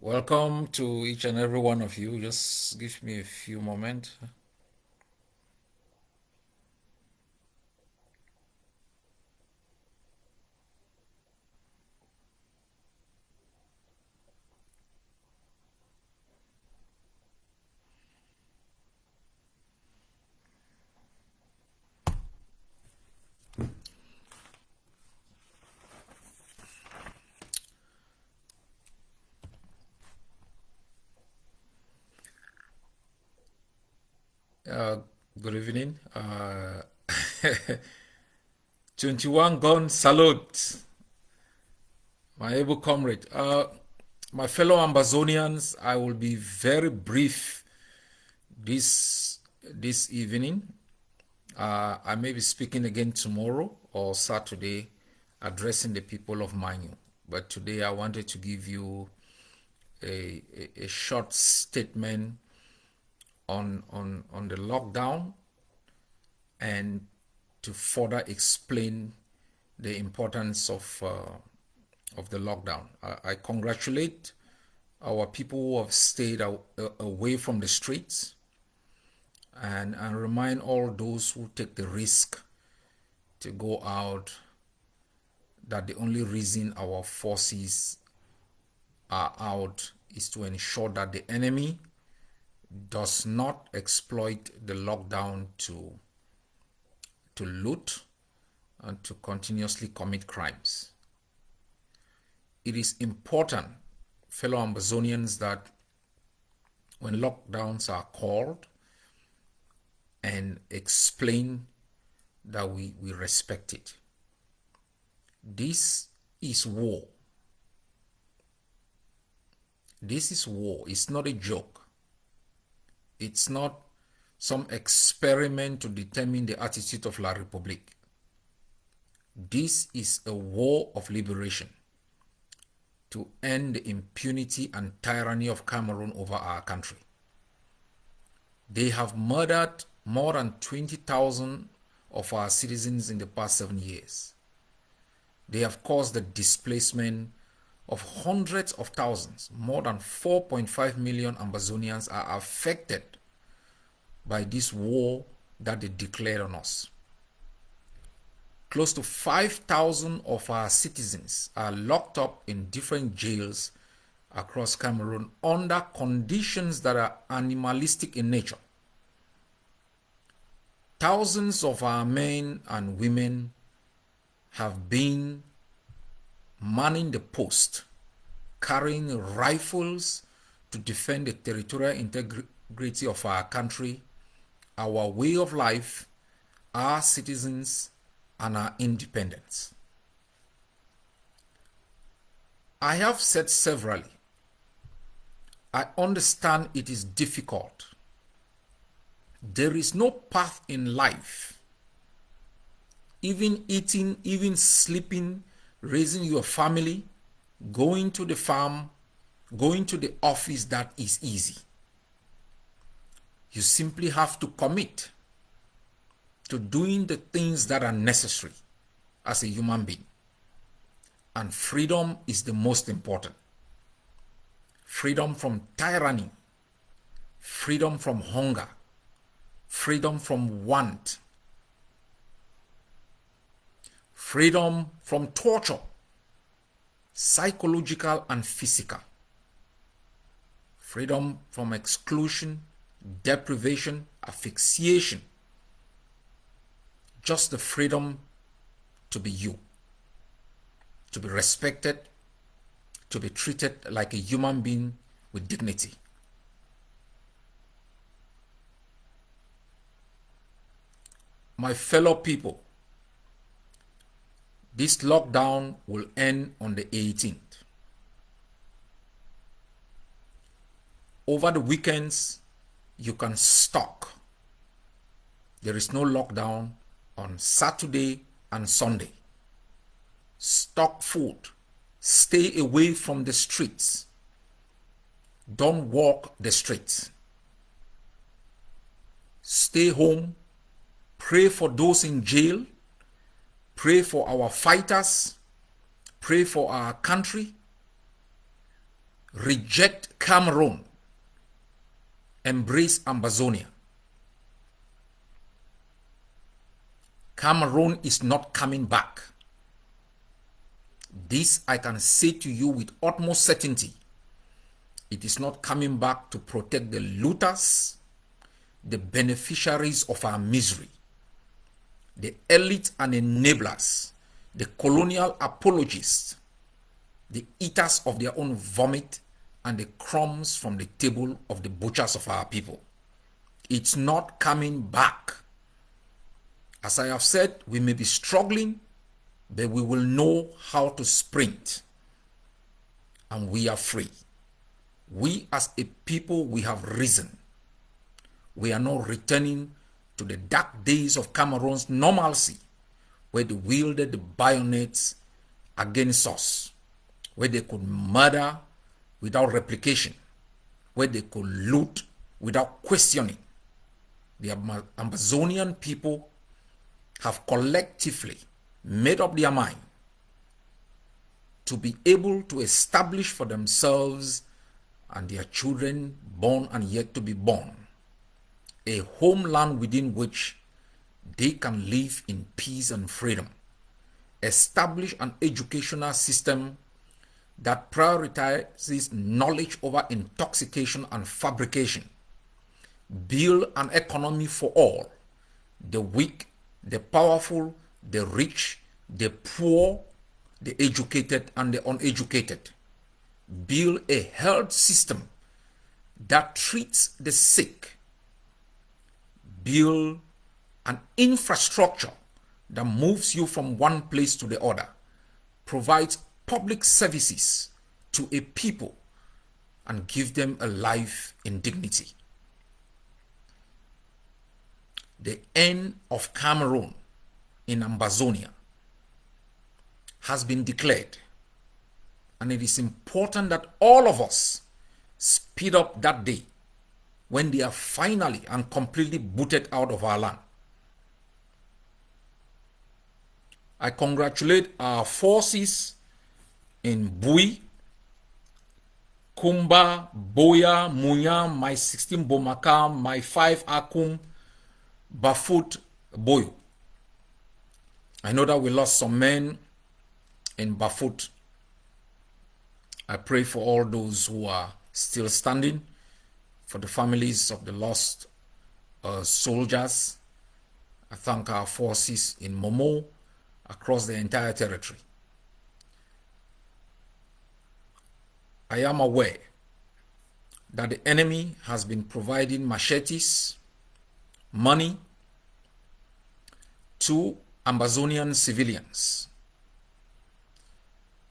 Welcome to each and every one of you. Just give me a few moments. Uh, Good evening. 21 gun salute, my able comrade. My fellow Amazonians, I will be very brief this evening. I may be speaking again tomorrow or Saturday, addressing the people of Manu. But today I wanted to give you a short statement on the lockdown and to further explain the importance of the lockdown. I congratulate our people who have stayed away from the streets and remind all those who take the risk to go out that the only reason our forces are out is to ensure that the enemy does not exploit the lockdown to loot and to continuously commit crimes. It is important, fellow Amazonians, that when lockdowns are called and explain that we respect it. This is war. This is war. It's not a joke. It's not some experiment to determine the attitude of La République. This is a war of liberation to end the impunity and tyranny of Cameroun over our country. They have murdered more than 20,000 of our citizens in the past 7 years. They have caused the displacement of hundreds of thousands. More than 4.5 million Amazonians are affected by this war that they declared on us. Close to 5,000 of our citizens are locked up in different jails across Cameroon under conditions that are animalistic in nature. Thousands of our men and women have been manning the post, carrying rifles to defend the territorial integrity of our country, our way of life, our citizens, and our independence. I have said severally, I understand it is difficult. There is no path in life, even eating, even sleeping, raising your family, going to the farm, going to the office, that is easy. You simply have to commit to doing the things that are necessary as a human being. And freedom is the most important. Freedom from tyranny, freedom from hunger, freedom from want, freedom from torture, psychological and physical, freedom from exclusion, deprivation, asphyxiation, just the freedom to be you, to be respected, to be treated like a human being with dignity. My fellow people, this lockdown will end on the 18th. Over the weekends, you can stock. There is no lockdown on Saturday and Sunday. Stock food. Stay away from the streets. Don't walk the streets. Stay home. Pray for those in jail. Pray for our fighters. Pray for our country. reject Cameroun, embrace Ambazonia. Cameroun is not coming back. This I can say to you with utmost certainty. It is not coming back to protect the looters, the beneficiaries of our misery, the elite and enablers, the colonial apologists, the eaters of their own vomit, and the crumbs from the table of the butchers of our people. It's not coming back. As I have said, we may be struggling, but we will know how to sprint. And we are free. We as a people, we have risen. We are not returning to the dark days of Cameroon's normalcy, where they wielded the bayonets against us, where they could murder without replication, where they could loot without questioning. The Amazonian people have collectively made up their mind to be able to establish for themselves and their children born and yet to be born a homeland within which they can live in peace and freedom. Establish an educational system that prioritizes knowledge over intoxication and fabrication. Build an economy for all, the weak, the powerful, the rich, the poor, the educated and the uneducated. Build a health system that treats the sick. Build an infrastructure that moves you from one place to the other. Provides public services to a people and give them a life in dignity. The end of Cameroon in Ambazonia has been declared, and it is important that all of us speed up that day when they are finally and completely booted out of our land. I congratulate our forces in Bui, Kumba, Boya, Munya, my 16 Bomaka, my 5 Akum, Bafut, Boyo. I know that we lost some men in Bafut. I pray for all those who are still standing, for the families of the lost soldiers. I thank our forces in Momo across the entire territory. I am aware that the enemy has been providing machetes, money to Amazonian civilians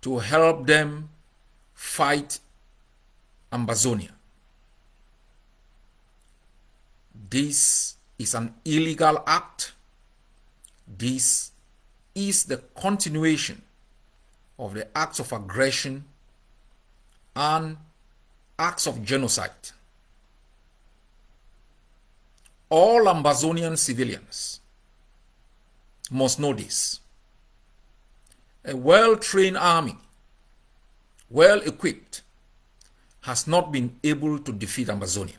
to help them fight Ambazonia. This is an illegal act. This is the continuation of the acts of aggression and acts of genocide. All Ambazonian civilians must know this. A well-trained army, well-equipped, has not been able to defeat Ambazonia.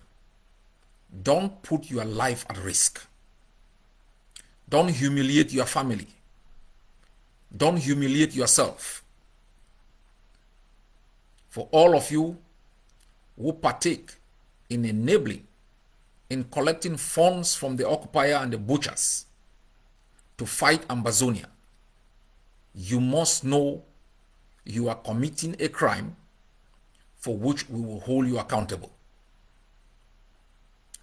Don't put your life at risk. Don't humiliate your family. Don't humiliate yourself. For all of you who partake in enabling, in collecting funds from the occupier and the butchers to fight Ambazonia, you must know you are committing a crime for which we will hold you accountable.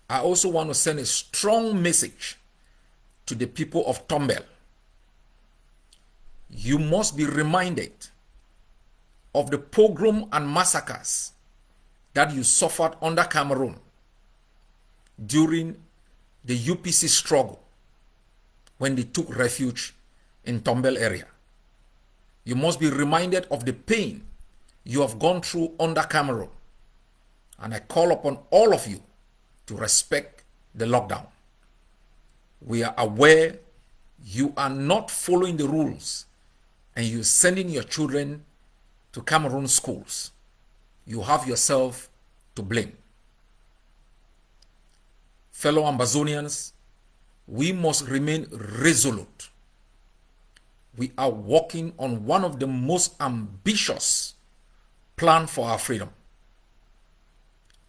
I also want to send a strong message to the people of Tombel. You must be reminded of the pogrom and massacres that you suffered under Cameroon during the UPC struggle when they took refuge in Tombel area. You must be reminded of the pain you have gone through under Cameroon. And I call upon all of you to respect the lockdown. We are aware you are not following the rules and you're sending your children to Cameroon schools. you have yourself to blame. Fellow Ambazonians, we must remain resolute. We are working on one of the most ambitious plans for our freedom.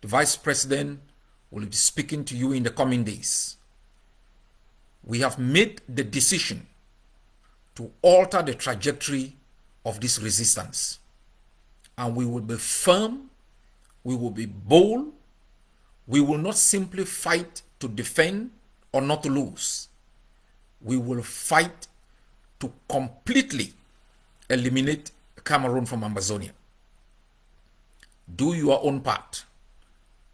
The Vice President will be speaking to you in the coming days. We have made the decision to alter the trajectory of this resistance. And we will be firm, we will be bold, we will not simply fight to defend or not to lose. We will fight to completely eliminate Cameroun from Amazonia. Do your own part.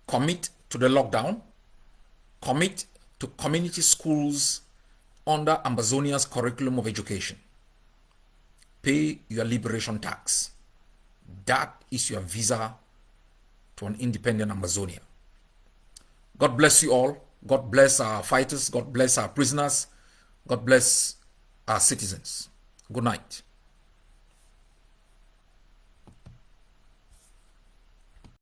Commit to the lockdown. Commit to community schools under Ambazonia's curriculum of education. Pay your liberation tax. That is your visa to an independent Amazonia. God bless you all. God bless our fighters. God bless our prisoners. God bless our citizens. Good night.